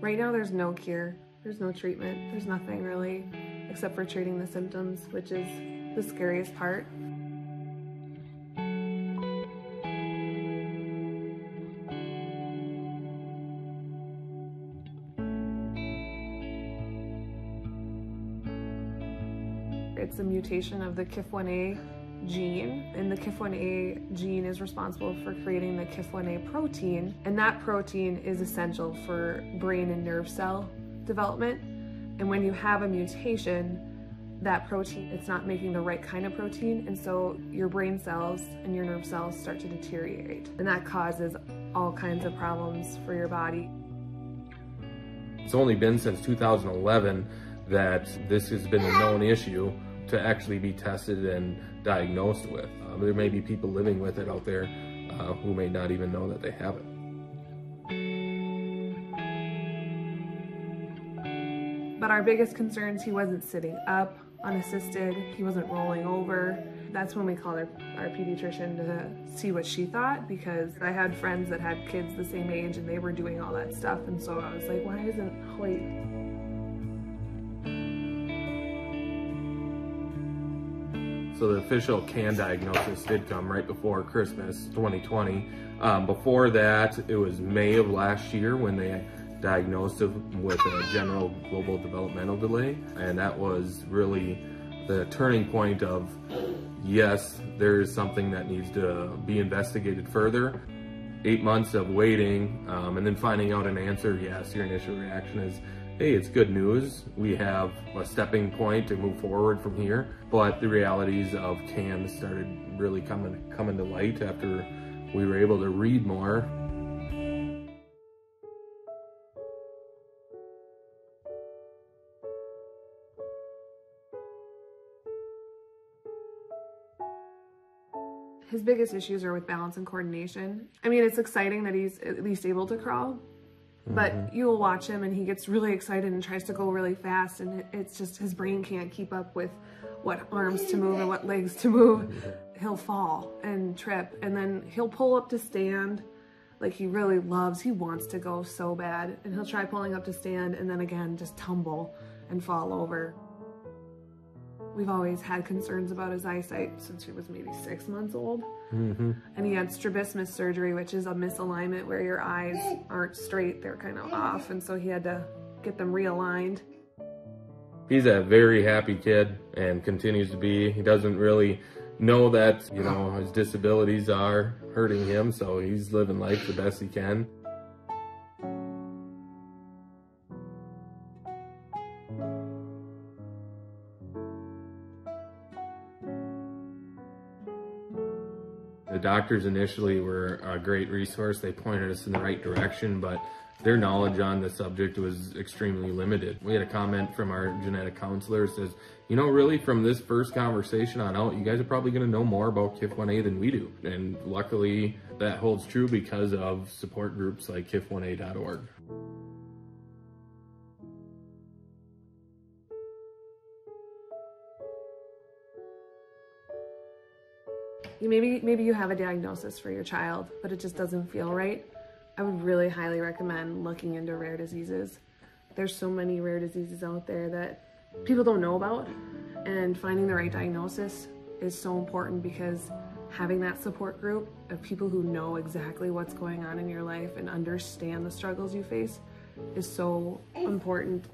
Right now there's no cure, there's no treatment, there's nothing really except for treating the symptoms, which is the scariest part. It's a mutation of the KIF1A gene, and the KIF1A gene is responsible for creating the KIF1A protein, and that protein is essential for brain and nerve cell development. And when you have a mutation, that protein, it's not making the right kind of protein, and so your brain cells and your nerve cells start to deteriorate, and that causes all kinds of problems for your body. It's only been since 2011 that this has been a known issue to actually be tested and diagnosed with. There may be people living with it out there who may not even know that they have it. But our biggest concerns, he wasn't sitting up unassisted, he wasn't rolling over. That's when we called our pediatrician to see what she thought, because I had friends that had kids the same age and they were doing all that stuff, and so I was like, why isn't Hoyt? So the official CAN diagnosis did come right before Christmas 2020. Before that, it was May of last year when they diagnosed him with a general global developmental delay. And that was really the turning point of, yes, there is something that needs to be investigated further. 8 months of waiting and then finding out an answer, yes, your initial reaction is, hey, it's good news. We have a stepping point to move forward from here. But the realities of CAN started really coming to light after we were able to read more. His biggest issues are with balance and coordination. I mean, it's exciting that he's at least able to crawl, but you will watch him and he gets really excited and tries to go really fast, and it's just his brain can't keep up with what arms to move and what legs to move. He'll fall and trip, and then he'll pull up to stand like he really loves. He wants to go so bad, and he'll try pulling up to stand and then again just tumble and fall over. We've always had concerns about his eyesight since he was maybe 6 months old. And he had strabismus surgery, which is a misalignment where your eyes aren't straight, they're kind of off, and so he had to get them realigned. He's a very happy kid and continues to be. He doesn't really know that, you know, his disabilities are hurting him, so he's living life the best he can. The doctors initially were a great resource. They pointed us in the right direction, but their knowledge on the subject was extremely limited. We had a comment from our genetic counselor that says, you know, really from this first conversation on out, you guys are probably going to know more about KIF1A than we do. And luckily that holds true because of support groups like KIF1A.org. Maybe you have a diagnosis for your child, but it just doesn't feel right. I would really highly recommend looking into rare diseases. There's so many rare diseases out there that people don't know about, and finding the right diagnosis is so important, because having that support group of people who know exactly what's going on in your life and understand the struggles you face is so important.